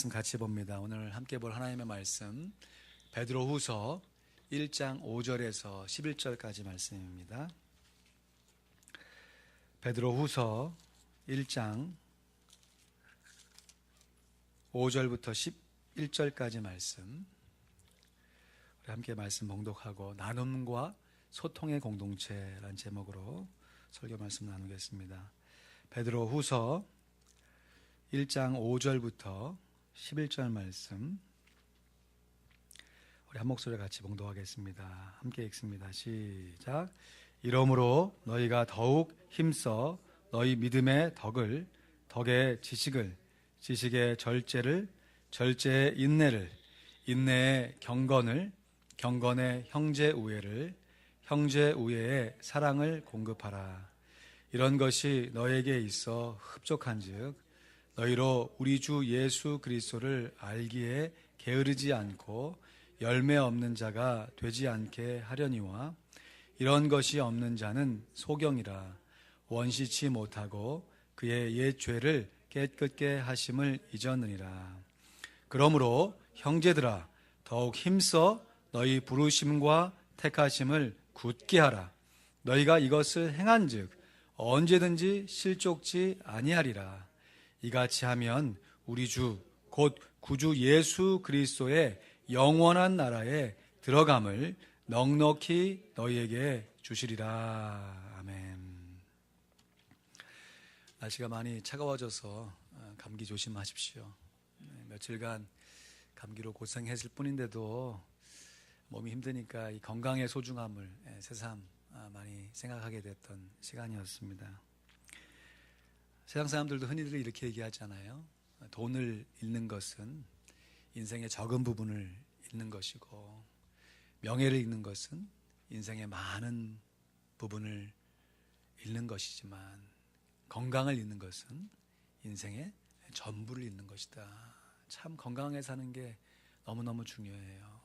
같이 봅니다. 오늘 함께 볼 하나님의 말씀 베드로후서 1장 5절에서 11절까지 말씀입니다. 베드로후서 1장 5절부터 11절까지 말씀, 우리 함께 말씀 봉독하고 나눔과 소통의 공동체라는 제목으로 설교 말씀 나누겠습니다. 베드로후서 1장 5절부터 11절 말씀, 우리 한 목소리 같이 봉독하겠습니다. 함께 읽습니다. 시작. 이러므로 너희가 더욱 힘써 너희 믿음의 덕을, 덕의 지식을, 지식의 절제를, 절제의 인내를, 인내의 경건을, 경건의 형제 우애를, 형제 우애의 사랑을 공급하라. 이런 것이 너에게 있어 흡족한즉 너희로 우리 주 예수 그리스도를 알기에 게으르지 않고 열매 없는 자가 되지 않게 하려니와, 이런 것이 없는 자는 소경이라 원시치 못하고 그의 옛 죄를 깨끗게 하심을 잊었느니라. 그러므로 형제들아, 더욱 힘써 너희 부르심과 택하심을 굳게 하라. 너희가 이것을 행한즉 언제든지 실족지 아니하리라. 이같이 하면 우리 주 곧 구주 예수 그리스도의 영원한 나라에 들어감을 넉넉히 너희에게 주시리라. 아멘. 날씨가 많이 차가워져서 감기 조심하십시오. 며칠간 감기로 고생했을 뿐인데도 몸이 힘드니까 이 건강의 소중함을 새삼 많이 생각하게 됐던 시간이었습니다. 세상 사람들도 흔히들 이렇게 얘기하잖아요. 돈을 잃는 것은 인생의 적은 부분을 잃는 것이고, 명예를 잃는 것은 인생의 많은 부분을 잃는 것이지만, 건강을 잃는 것은 인생의 전부를 잃는 것이다. 참 건강하게 사는 게 너무너무 중요해요.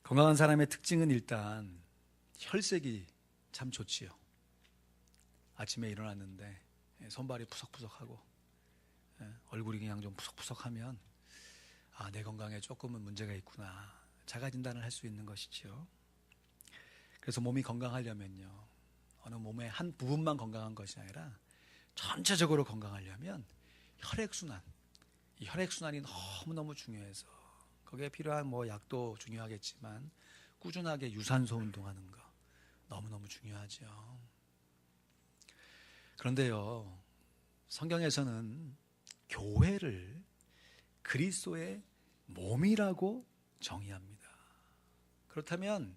건강한 사람의 특징은 일단 혈색이 참 좋지요. 아침에 일어났는데 손발이 푸석푸석하고 얼굴이 그냥 좀 푸석푸석하면 내 건강에 조금은 문제가 있구나, 자가 진단을 할 수 있는 것이죠. 그래서 몸이 건강하려면요, 어느 몸의 한 부분만 건강한 것이 아니라 전체적으로 건강하려면 혈액순환, 이 혈액순환이 너무너무 중요해서 거기에 필요한 약도 중요하겠지만 꾸준하게 유산소 운동하는 거 너무너무 중요하죠. 그런데요, 성경에서는 교회를 그리스도의 몸이라고 정의합니다. 그렇다면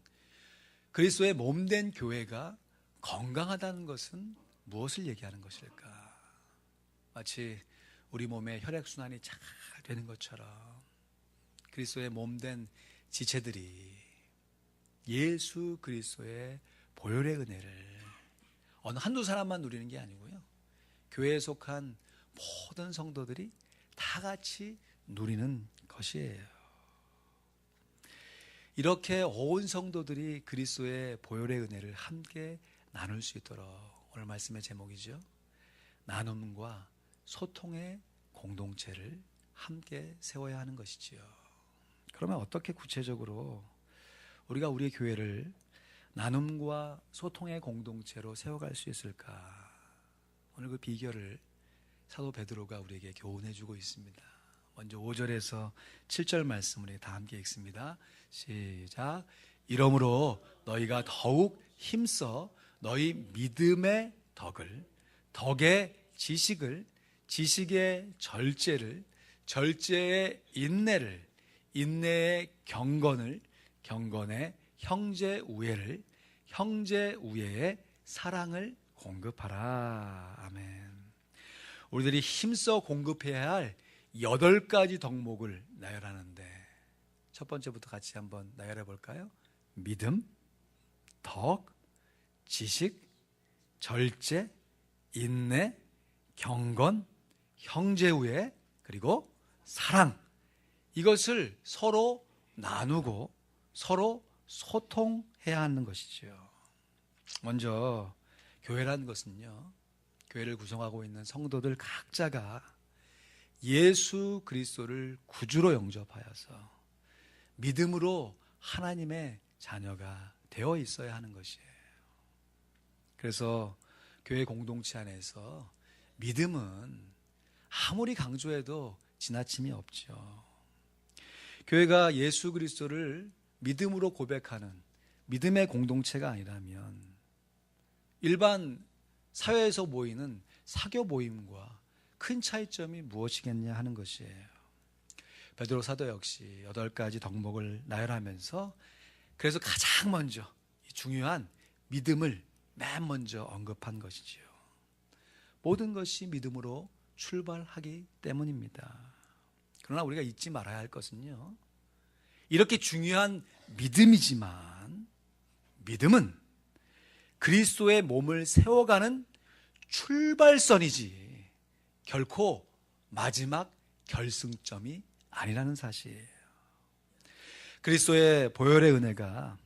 그리스도의 몸된 교회가 건강하다는 것은 무엇을 얘기하는 것일까? 마치 우리 몸의 혈액순환이 잘 되는 것처럼 그리스도의 몸된 지체들이 예수 그리스도의 보혈의 은혜를 어느 한두 사람만 누리는 게 아니고요, 교회에 속한 모든 성도들이 다 같이 누리는 것이에요. 이렇게 온 성도들이 그리스도의 보혈의 은혜를 함께 나눌 수 있도록 오늘 말씀의 제목이죠. 나눔과 소통의 공동체를 함께 세워야 하는 것이지요. 그러면 어떻게 구체적으로 우리가 우리의 교회를 나눔과 소통의 공동체로 세워갈 수 있을까? 오늘 그 비결을 사도 베드로가 우리에게 교훈해 주고 있습니다. 먼저 5절에서 7절 말씀 우리 다 함께 읽습니다. 시작. 이러므로 너희가 더욱 힘써 너희 믿음의 덕을, 덕의 지식을, 지식의 절제를, 절제의 인내를, 인내의 경건을, 경건의 형제 우애를, 형제 우애의 사랑을 공급하라. 아멘. 우리들이 힘써 공급해야 할 8가지 덕목을 나열하는데, 첫 번째부터 같이 한번 나열해 볼까요? 믿음, 덕, 지식, 절제, 인내, 경건, 형제 우애, 그리고 사랑. 이것을 서로 나누고 서로 소통해야 하는 것이죠. 먼저 교회라는 것은요, 교회를 구성하고 있는 성도들 각자가 예수 그리스도를 구주로 영접하여서 믿음으로 하나님의 자녀가 되어 있어야 하는 것이에요. 그래서 교회 공동체 안에서 믿음은 아무리 강조해도 지나침이 없죠. 교회가 예수 그리스도를 믿음으로 고백하는 믿음의 공동체가 아니라면 일반 사회에서 모이는 사교 모임과 큰 차이점이 무엇이겠냐 하는 것이에요. 베드로 사도 역시 8가지 덕목을 나열하면서 그래서 가장 먼저 중요한 믿음을 맨 먼저 언급한 것이지요. 모든 것이 믿음으로 출발하기 때문입니다. 그러나 우리가 잊지 말아야 할 것은요, 이렇게 중요한 믿음이지만 믿음은 그리스도의 몸을 세워가는 출발선이지 결코 마지막 결승점이 아니라는 사실이에요. 그리스도의 보혈의 은혜가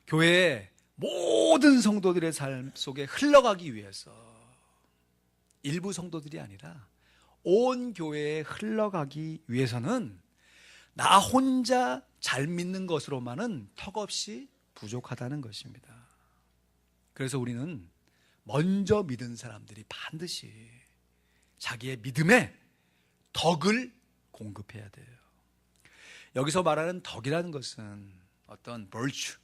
교회의 모든 성도들의 삶 속에 흘러가기 위해서 일부 성도들이 아니라 온 교회에 흘러가기 위해서는 나 혼자 잘 믿는 것으로만은 턱없이 부족하다는 것입니다. 그래서 우리는 먼저 믿은 사람들이 반드시 자기의 믿음에 덕을 공급해야 돼요. 여기서 말하는 덕이라는 것은 어떤 virtue,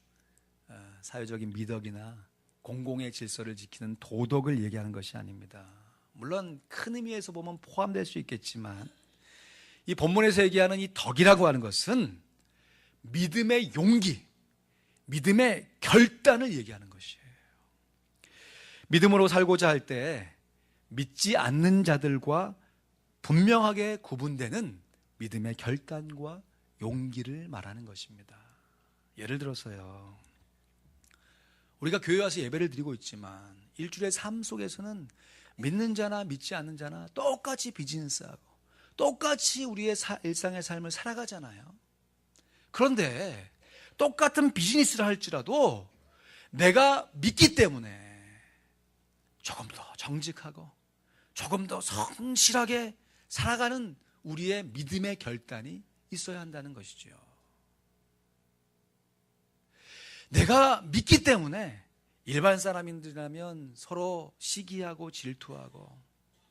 사회적인 미덕이나 공공의 질서를 지키는 도덕을 얘기하는 것이 아닙니다. 물론 큰 의미에서 보면 포함될 수 있겠지만 이 본문에서 얘기하는 이 덕이라고 하는 것은 믿음의 용기, 믿음의 결단을 얘기하는 것이에요. 믿음으로 살고자 할 때 믿지 않는 자들과 분명하게 구분되는 믿음의 결단과 용기를 말하는 것입니다. 예를 들어서요, 우리가 교회 와서 예배를 드리고 있지만 일주일의 삶 속에서는 믿는 자나 믿지 않는 자나 똑같이 비즈니스하고 똑같이 우리의 일상의 삶을 살아가잖아요. 그런데 똑같은 비즈니스를 할지라도 내가 믿기 때문에 조금 더 정직하고 조금 더 성실하게 살아가는 우리의 믿음의 결단이 있어야 한다는 것이죠. 내가 믿기 때문에 일반 사람인들이라면 서로 시기하고 질투하고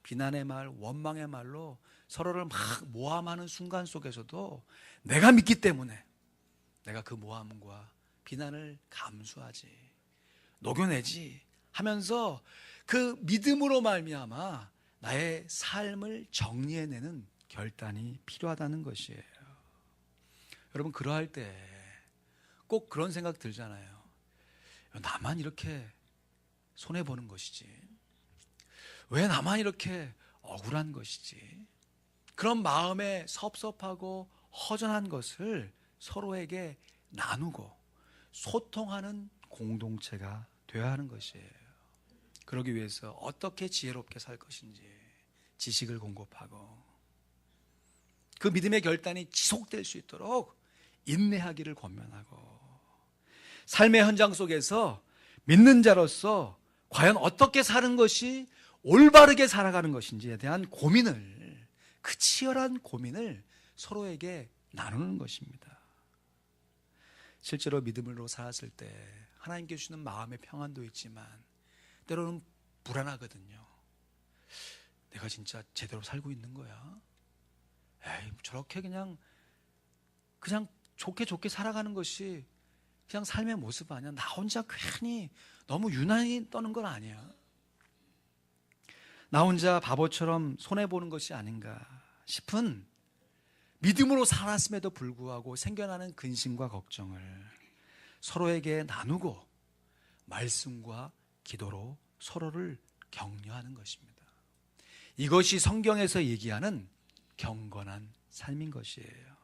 비난의 말, 원망의 말로 서로를 막 모함하는 순간 속에서도 내가 믿기 때문에 내가 그 모함과 비난을 감수하지, 녹여내지 하면서 그 믿음으로 말미암아 나의 삶을 정리해내는 결단이 필요하다는 것이에요. 여러분, 그러할 때 꼭 그런 생각 들잖아요. 나만 이렇게 손해보는 것이지, 왜 나만 이렇게 억울한 것이지, 그런 마음에 섭섭하고 허전한 것을 서로에게 나누고 소통하는 공동체가 되어야 하는 것이에요. 그러기 위해서 어떻게 지혜롭게 살 것인지 지식을 공급하고 그 믿음의 결단이 지속될 수 있도록 인내하기를 권면하고 삶의 현장 속에서 믿는 자로서 과연 어떻게 사는 것이 올바르게 살아가는 것인지에 대한 고민을, 그 치열한 고민을 서로에게 나누는 것입니다. 실제로 믿음으로 살았을 때 하나님께 주시는 마음의 평안도 있지만 때로는 불안하거든요. 내가 진짜 제대로 살고 있는 거야? 에이, 저렇게 그냥 좋게 살아가는 것이 그냥 삶의 모습 아니야? 나 혼자 괜히 너무 유난히 떠는 건 아니야? 나 혼자 바보처럼 손해보는 것이 아닌가 싶은 믿음으로 살았음에도 불구하고 생겨나는 근심과 걱정을 서로에게 나누고 말씀과 기도로 서로를 격려하는 것입니다. 이것이 성경에서 얘기하는 경건한 삶인 것이에요.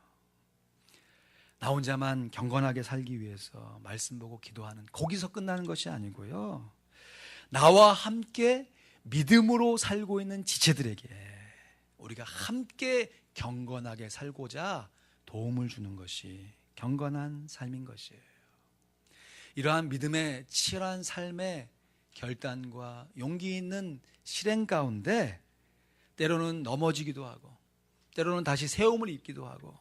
나 혼자만 경건하게 살기 위해서 말씀 보고 기도하는, 거기서 끝나는 것이 아니고요, 나와 함께 믿음으로 살고 있는 지체들에게 우리가 함께 경건하게 살고자 도움을 주는 것이 경건한 삶인 것이에요. 이러한 믿음의 치열한 삶의 결단과 용기 있는 실행 가운데 때로는 넘어지기도 하고 때로는 다시 세움을 입기도 하고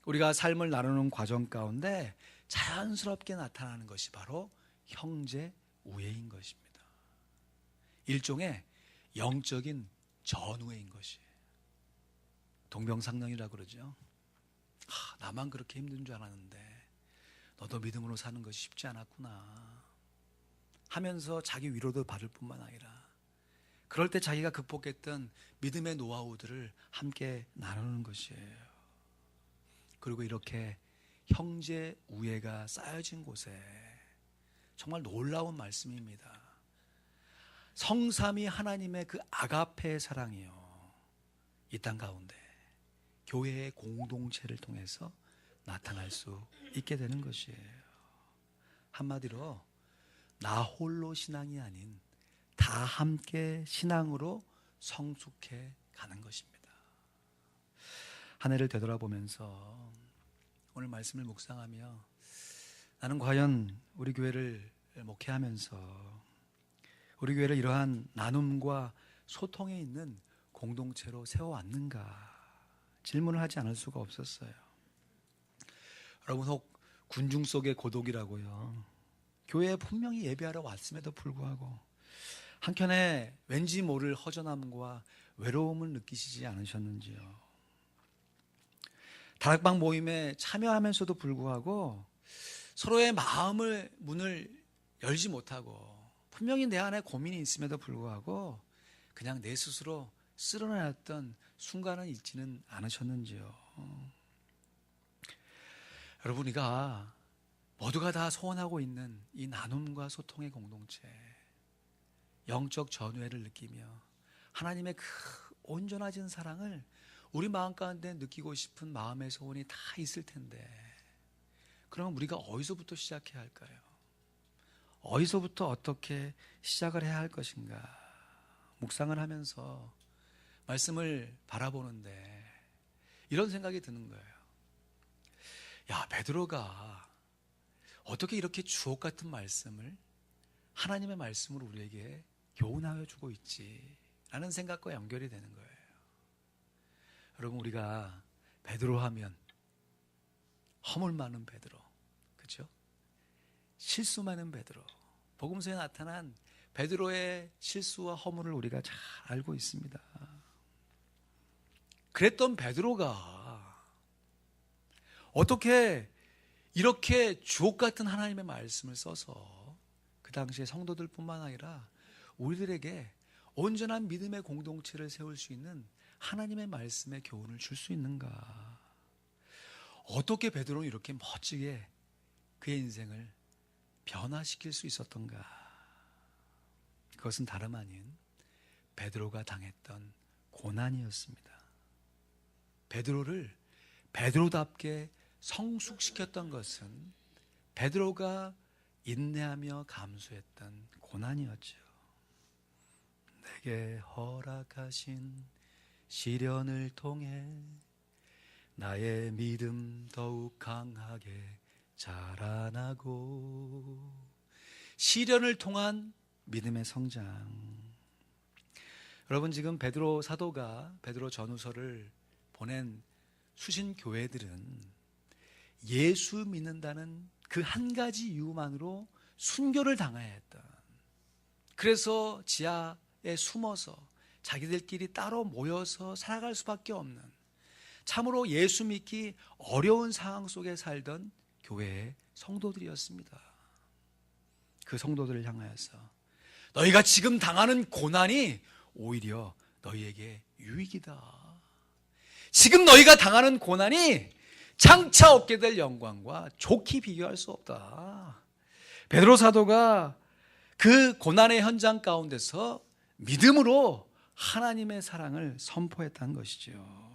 우리가 삶을 나누는 과정 가운데 자연스럽게 나타나는 것이 바로 형제 우애인 것입니다. 일종의 영적인 전우애인 것이에요. 동병상련이라고 그러죠. 나만 그렇게 힘든 줄 알았는데 너도 믿음으로 사는 것이 쉽지 않았구나 하면서 자기 위로도 받을 뿐만 아니라 그럴 때 자기가 극복했던 믿음의 노하우들을 함께 나누는 것이에요. 그리고 이렇게 형제 우애가 쌓여진 곳에 정말 놀라운 말씀입니다. 성삼위 하나님의 그 아가페의 사랑이요, 이 땅 가운데 교회의 공동체를 통해서 나타날 수 있게 되는 것이에요. 한마디로 나 홀로 신앙이 아닌 다 함께 신앙으로 성숙해 가는 것입니다. 한 해를 되돌아보면서 오늘 말씀을 묵상하며 나는 과연 우리 교회를 목회하면서 우리 교회를 이러한 나눔과 소통에 있는 공동체로 세워왔는가 질문을 하지 않을 수가 없었어요. 여러분, 혹 군중 속의 고독이라고요. 교회에 분명히 예배하러 왔음에도 불구하고 한켠에 왠지 모를 허전함과 외로움을 느끼시지 않으셨는지요. 다락방 모임에 참여하면서도 불구하고 서로의 마음을 문을 열지 못하고 분명히 내 안에 고민이 있음에도 불구하고 그냥 내 스스로 쓸어내었던 순간은 있지는 않으셨는지요. 여러분, 우리가 모두가 다 소원하고 있는 이 나눔과 소통의 공동체, 영적 전우애를 느끼며 하나님의 그 온전하신 사랑을 우리 마음 가운데 느끼고 싶은 마음의 소원이 다 있을 텐데, 그럼 우리가 어디서부터 시작해야 할까요? 어디서부터 어떻게 시작을 해야 할 것인가? 묵상을 하면서 말씀을 바라보는데 이런 생각이 드는 거예요. 야, 베드로가 어떻게 이렇게 주옥 같은 말씀을 하나님의 말씀으로 우리에게 교훈하여 주고 있지? 라는 생각과 연결이 되는 거예요. 여러분, 우리가 베드로 하면 허물 많은 베드로, 그렇죠? 실수 많은 베드로, 복음서에 나타난 베드로의 실수와 허물을 우리가 잘 알고 있습니다. 그랬던 베드로가 어떻게 이렇게 주옥 같은 하나님의 말씀을 써서 그 당시에 성도들 뿐만 아니라 우리들에게 온전한 믿음의 공동체를 세울 수 있는 하나님의 말씀의 교훈을 줄 수 있는가? 어떻게 베드로는 이렇게 멋지게 그의 인생을 변화시킬 수 있었던가? 그것은 다름 아닌 베드로가 당했던 고난이었습니다. 베드로를 베드로답게 성숙시켰던 것은 베드로가 인내하며 감수했던 고난이었죠. 내게 허락하신 시련을 통해 나의 믿음 더욱 강하게 자라나고, 시련을 통한 믿음의 성장. 여러분, 지금 베드로 사도가 베드로 전후서를 보낸 수신 교회들은 예수 믿는다는 그 한 가지 이유만으로 순교를 당해야 했던, 그래서 지하에 숨어서 자기들끼리 따로 모여서 살아갈 수밖에 없는, 참으로 예수 믿기 어려운 상황 속에 살던 교회의 성도들이었습니다. 그 성도들을 향하여서 너희가 지금 당하는 고난이 오히려 너희에게 유익이다. 지금 너희가 당하는 고난이 장차 얻게 될 영광과 좋게 비교할 수 없다. 베드로 사도가 그 고난의 현장 가운데서 믿음으로 하나님의 사랑을 선포했다는 것이죠.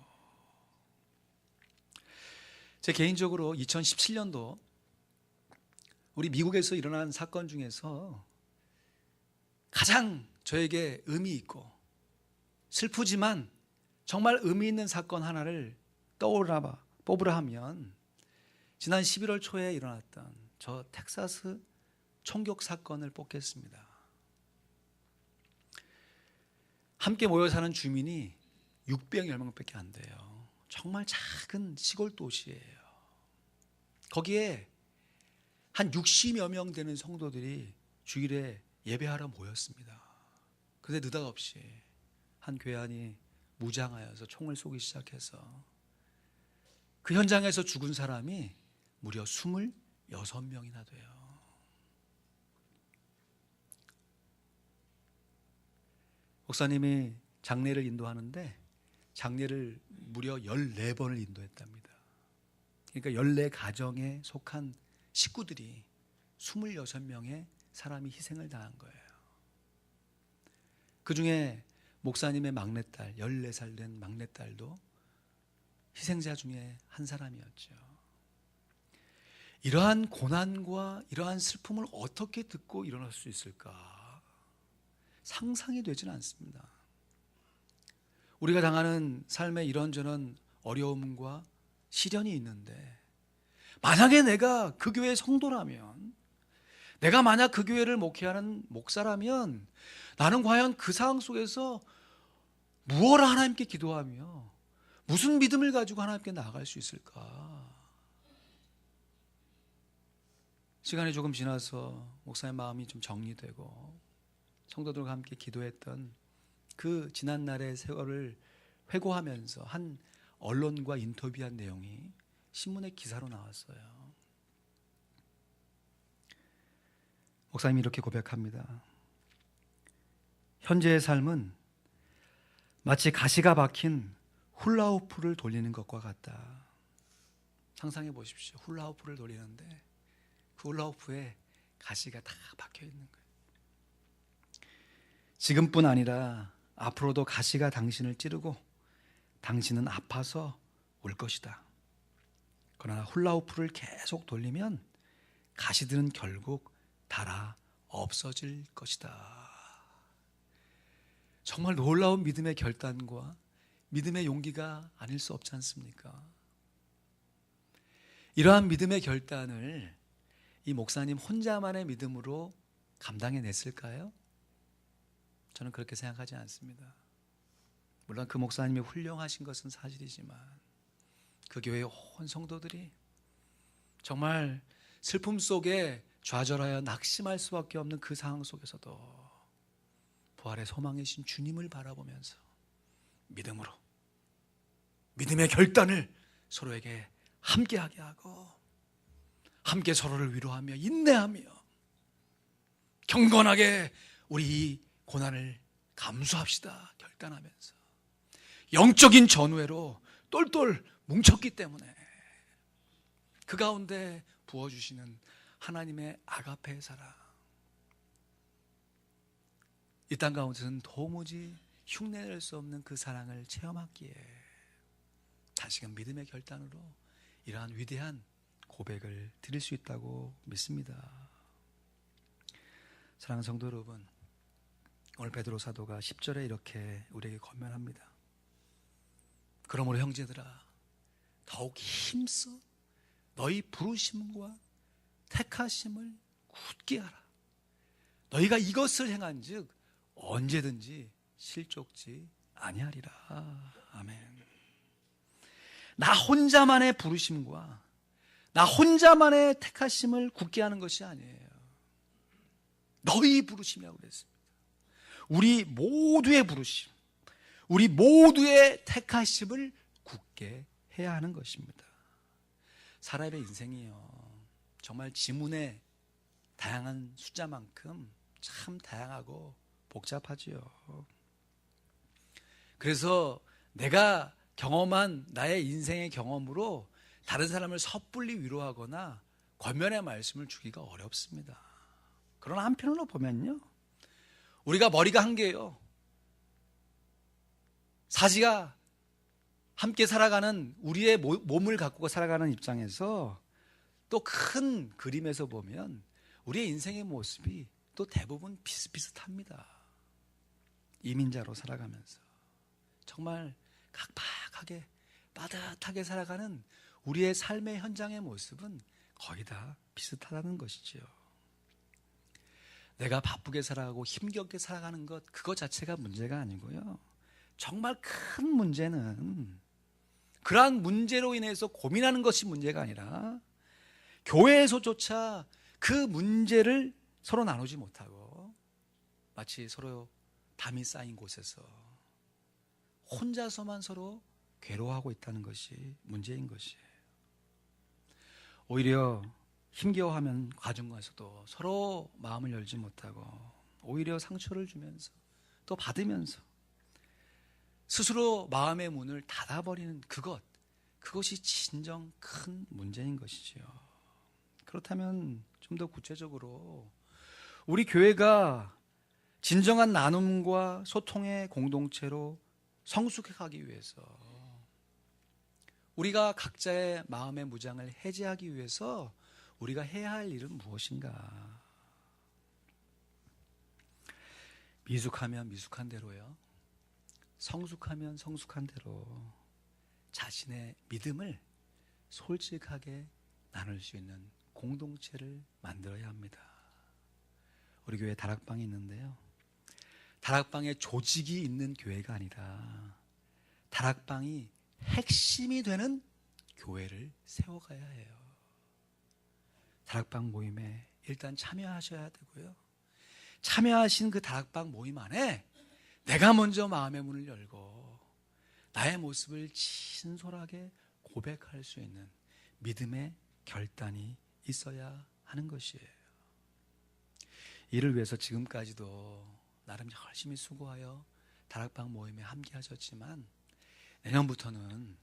제 개인적으로 2017년도 우리 미국에서 일어난 사건 중에서 가장 저에게 의미 있고 슬프지만 정말 의미 있는 사건 하나를 뽑으라 하면 지난 11월 초에 일어났던 저 텍사스 총격 사건을 뽑겠습니다. 함께 모여 사는 주민이 600여 명밖에 안 돼요. 정말 작은 시골 도시예요. 거기에 한 60여 명 되는 성도들이 주일에 예배하러 모였습니다. 그런데 느닷없이 한 괴한이 무장하여서 총을 쏘기 시작해서 그 현장에서 죽은 사람이 무려 26명이나 돼요. 목사님이 장례를 인도하는데 장례를 무려 14번을 인도했답니다. 그러니까 14가정에 속한 식구들이 26명의 사람이 희생을 당한 거예요. 그 중에 목사님의 막내딸, 14살 된 막내딸도 희생자 중에 한 사람이었죠. 이러한 고난과 이러한 슬픔을 어떻게 듣고 일어날 수 있을까? 상상이 되지는 않습니다. 우리가 당하는 삶의 이런저런 어려움과 시련이 있는데 만약에 내가 그 교회의 성도라면, 내가 만약 그 교회를 목회하는 목사라면 나는 과연 그 상황 속에서 무엇을 하나님께 기도하며 무슨 믿음을 가지고 하나님께 나아갈 수 있을까? 시간이 조금 지나서 목사의 마음이 좀 정리되고 성도들과 함께 기도했던 그 지난날의 세월을 회고하면서 한 언론과 인터뷰한 내용이 신문의 기사로 나왔어요. 목사님이 이렇게 고백합니다. 현재의 삶은 마치 가시가 박힌 훌라후프를 돌리는 것과 같다. 상상해 보십시오. 훌라후프를 돌리는데 그 훌라후프에 가시가 다 박혀 있는 거예요. 지금뿐 아니라 앞으로도 가시가 당신을 찌르고 당신은 아파서 울 것이다. 그러나 훌라후프를 계속 돌리면 가시들은 결국 닳아 없어질 것이다. 정말 놀라운 믿음의 결단과 믿음의 용기가 아닐 수 없지 않습니까? 이러한 믿음의 결단을 이 목사님 혼자만의 믿음으로 감당해냈을까요? 저는 그렇게 생각하지 않습니다. 물론 그 목사님이 훌륭하신 것은 사실이지만 그 교회의 온 성도들이 정말 슬픔 속에 좌절하여 낙심할 수밖에 없는 그 상황 속에서도 부활의 소망이신 주님을 바라보면서 믿음으로 믿음의 결단을 서로에게 함께하게 하고 함께 서로를 위로하며 인내하며 경건하게 우리 이 고난을 감수합시다 결단하면서 영적인 전우회로 똘똘 뭉쳤기 때문에 그 가운데 부어주시는 하나님의 아가페의 사랑, 이 땅 가운데서는 도무지 흉내낼 수 없는 그 사랑을 체험하기에 다시금 믿음의 결단으로 이러한 위대한 고백을 드릴 수 있다고 믿습니다. 사랑하는 성도 여러분, 오늘 베드로 사도가 10절에 이렇게 우리에게 권면합니다. 그러므로 형제들아 더욱 힘써 너희 부르심과 택하심을 굳게 하라. 너희가 이것을 행한즉 언제든지 실족지 아니하리라. 아멘. 나 혼자만의 부르심과 나 혼자만의 택하심을 굳게 하는 것이 아니에요. 너희 부르심이라고 그랬습니다. 우리 모두의 부르심, 우리 모두의 택하심을 굳게 해야 하는 것입니다. 사람의 인생이요 정말 지문의 다양한 숫자만큼 참 다양하고 복잡하지요. 그래서 내가 경험한 나의 인생의 경험으로 다른 사람을 섣불리 위로하거나 권면의 말씀을 주기가 어렵습니다. 그러나 한편으로 보면요, 우리가 머리가 한 개예요. 사지가 함께 살아가는 우리의 몸을 갖고 살아가는 입장에서 또 큰 그림에서 보면 우리의 인생의 모습이 또 대부분 비슷비슷합니다. 이민자로 살아가면서 정말 각박하게 빠듯하게 살아가는 우리의 삶의 현장의 모습은 거의 다 비슷하다는 것이지요. 내가 바쁘게 살아가고 힘겹게 살아가는 것, 그것 자체가 문제가 아니고요, 정말 큰 문제는 그러한 문제로 인해서 고민하는 것이 문제가 아니라 교회에서조차 그 문제를 서로 나누지 못하고 마치 서로 담이 쌓인 곳에서 혼자서만 서로 괴로워하고 있다는 것이 문제인 것이에요. 오히려 힘겨워하면 과정에서도 서로 마음을 열지 못하고 오히려 상처를 주면서 또 받으면서 스스로 마음의 문을 닫아버리는 그것이 진정 큰 문제인 것이지요. 그렇다면 좀 더 구체적으로 우리 교회가 진정한 나눔과 소통의 공동체로 성숙해가기 위해서 우리가 각자의 마음의 무장을 해제하기 위해서 우리가 해야 할 일은 무엇인가? 미숙하면 미숙한 대로요. 성숙하면 성숙한 대로 자신의 믿음을 솔직하게 나눌 수 있는 공동체를 만들어야 합니다. 우리 교회에 다락방이 있는데요. 다락방에 조직이 있는 교회가 아니라 다락방이 핵심이 되는 교회를 세워가야 해요. 다락방 모임에 일단 참여하셔야 되고요. 참여하신 그 다락방 모임 안에 내가 먼저 마음의 문을 열고 나의 모습을 진솔하게 고백할 수 있는 믿음의 결단이 있어야 하는 것이에요. 이를 위해서 지금까지도 나름 열심히 수고하여 다락방 모임에 함께 하셨지만 내년부터는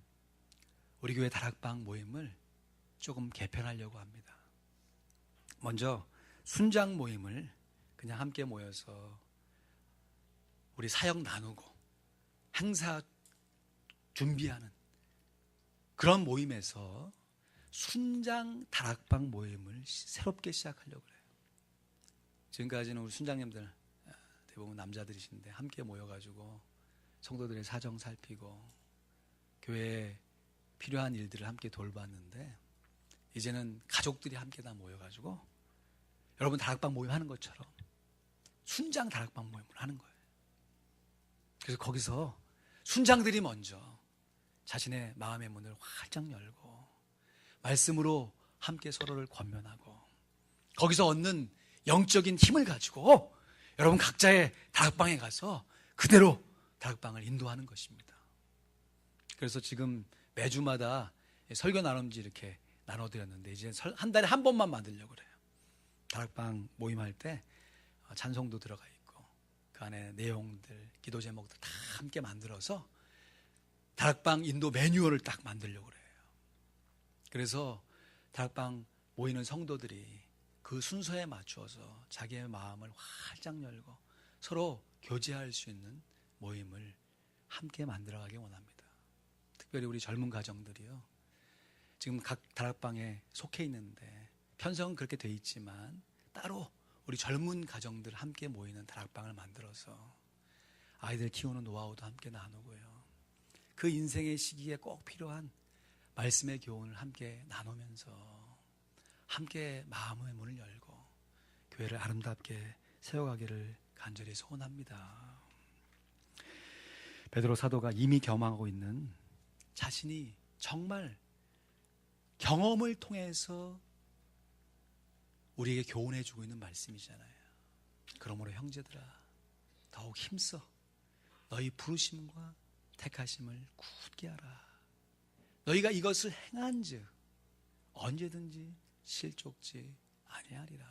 우리 교회 다락방 모임을 조금 개편하려고 합니다. 먼저 순장 모임을 그냥 함께 모여서 우리 사역 나누고 행사 준비하는 그런 모임에서 순장 다락방 모임을 새롭게 시작하려고 그래요. 지금까지는 우리 순장님들 대부분 남자들이신데 함께 모여가지고 성도들의 사정 살피고 교회에 필요한 일들을 함께 돌봤는데 이제는 가족들이 함께 다 모여가지고 여러분 다락방 모임 하는 것처럼 순장 다락방 모임을 하는 거예요. 그래서 거기서 순장들이 먼저 자신의 마음의 문을 활짝 열고 말씀으로 함께 서로를 권면하고 거기서 얻는 영적인 힘을 가지고 여러분 각자의 다락방에 가서 그대로 다락방을 인도하는 것입니다. 그래서 지금 매주마다 설교 나눔지 이렇게 나눠드렸는데 이제 한 달에 한 번만 만들려고 그래요. 다락방 모임할 때 찬송도 들어가 있고 그 안에 내용들, 기도 제목들 다 함께 만들어서 다락방 인도 매뉴얼을 딱 만들려고 그래요. 그래서 다락방 모이는 성도들이 그 순서에 맞추어서 자기의 마음을 활짝 열고 서로 교제할 수 있는 모임을 함께 만들어가기 원합니다. 특별히 우리 젊은 가정들이요. 지금 각 다락방에 속해 있는데 편성은 그렇게 돼 있지만 따로 우리 젊은 가정들 함께 모이는 다락방을 만들어서 아이들 키우는 노하우도 함께 나누고요. 그 인생의 시기에 꼭 필요한 말씀의 교훈을 함께 나누면서 함께 마음의 문을 열고 교회를 아름답게 세워가기를 간절히 소원합니다. 베드로 사도가 이미 경험하고 있는 자신이 정말 경험을 통해서 우리에게 교훈해주고 있는 말씀이잖아요. 그러므로 형제들아 더욱 힘써 너희 부르심과 택하심을 굳게 하라. 너희가 이것을 행한즉 언제든지 실족지 아니하리라.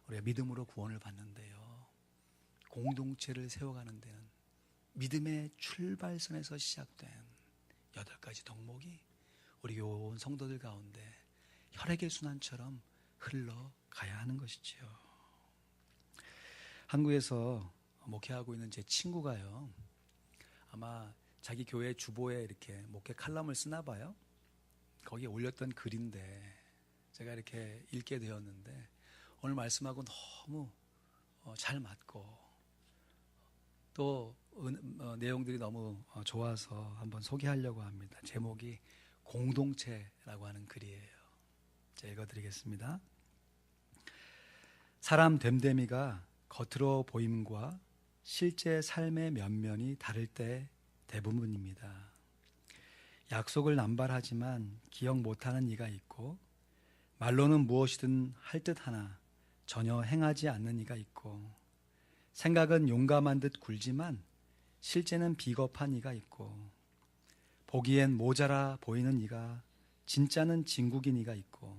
우리가 믿음으로 구원을 받는데요. 공동체를 세워가는 데는 믿음의 출발선에서 시작된 8가지 덕목이 우리 온 성도들 가운데 혈액의 순환처럼 흘러가야 하는 것이지요. 한국에서 목회하고 있는 제 친구가요. 아마 자기 교회 주보에 이렇게 목회 칼럼을 쓰나 봐요. 거기에 올렸던 글인데 제가 이렇게 읽게 되었는데 오늘 말씀하고 너무 잘 맞고 또 내용들이 너무 좋아서 한번 소개하려고 합니다. 제목이 공동체라고 하는 글이에요. 제가 읽어드리겠습니다. 사람 됨됨이가 겉으로 보임과 실제 삶의 면면이 다를 때 대부분입니다. 약속을 남발하지만 기억 못하는 이가 있고, 말로는 무엇이든 할 듯 하나 전혀 행하지 않는 이가 있고, 생각은 용감한 듯 굴지만 실제는 비겁한 이가 있고, 보기엔 모자라 보이는 이가 진짜는 진국인 이가 있고,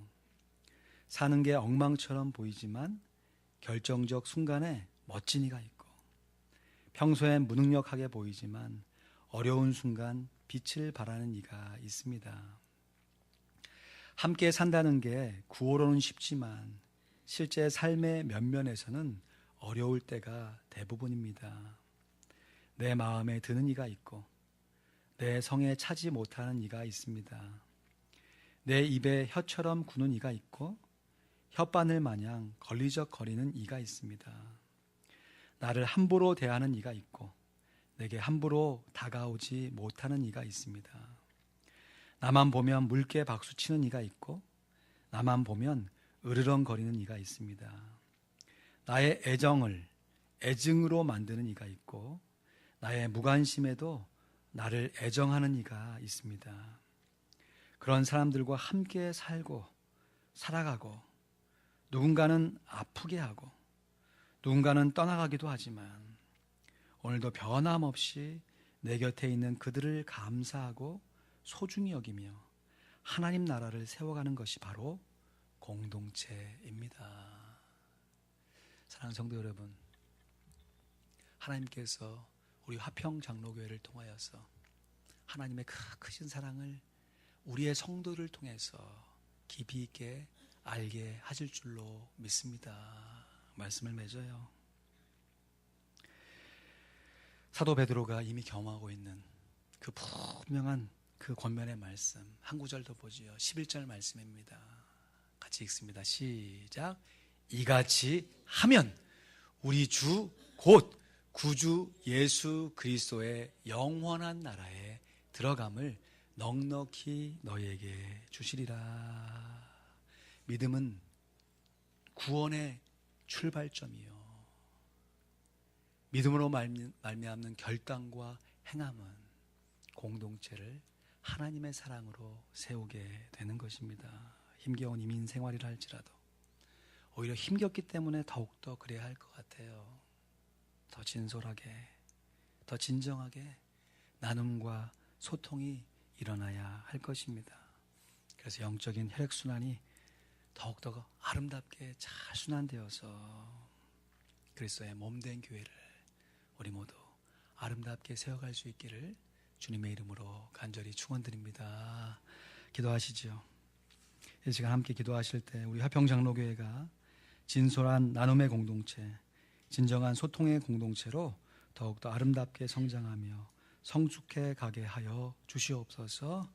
사는 게 엉망처럼 보이지만 결정적 순간에 멋진 이가 있고, 평소엔 무능력하게 보이지만 어려운 순간 빛을 발하는 이가 있습니다. 함께 산다는 게 구호로는 쉽지만 실제 삶의 면면에서는 어려울 때가 대부분입니다. 내 마음에 드는 이가 있고, 내 성에 차지 못하는 이가 있습니다. 내 입에 혀처럼 구는 이가 있고, 혓바늘 마냥 걸리적거리는 이가 있습니다. 나를 함부로 대하는 이가 있고, 내게 함부로 다가오지 못하는 이가 있습니다. 나만 보면 묽게 박수치는 이가 있고, 나만 보면 으르렁거리는 이가 있습니다. 나의 애정을 애증으로 만드는 이가 있고, 나의 무관심에도 나를 애정하는 이가 있습니다. 그런 사람들과 함께 살고 살아가고, 누군가는 아프게 하고 누군가는 떠나가기도 하지만 오늘도 변함없이 내 곁에 있는 그들을 감사하고 소중히 여기며 하나님 나라를 세워가는 것이 바로 공동체입니다. 사랑하는 성도 여러분, 하나님께서 우리 화평장로교회를 통하여서 하나님의 크신 사랑을 우리의 성도를 통해서 깊이 있게 알게 하실 줄로 믿습니다. 말씀을 맺어요. 사도 베드로가 이미 경험하고 있는 그 분명한 그 권면의 말씀 한 구절 더 보지요. 11절 말씀입니다. 같이 읽습니다. 시작. 이같이 하면 우리 주 곧 구주 예수 그리스도의 영원한 나라에 들어감을 넉넉히 너희에게 주시리라. 믿음은 구원의 출발점이요, 믿음으로 말미암는 결단과 행함은 공동체를 하나님의 사랑으로 세우게 되는 것입니다. 힘겨운 이민 생활이라 할지라도 오히려 힘겹기 때문에 더욱더 그래야 할 것 같아요. 더 진솔하게, 더 진정하게 나눔과 소통이 일어나야 할 것입니다. 그래서 영적인 혈액순환이 더욱더 아름답게 잘 순환되어서 그리스도의 몸된 교회를 우리 모두 아름답게 세워갈 수 있기를 주님의 이름으로 간절히 축원드립니다. 기도하시죠. 이 시간 함께 기도하실 때 우리 화평장로교회가 진솔한 나눔의 공동체, 진정한 소통의 공동체로 더욱더 아름답게 성장하며 성숙해 가게 하여 주시옵소서.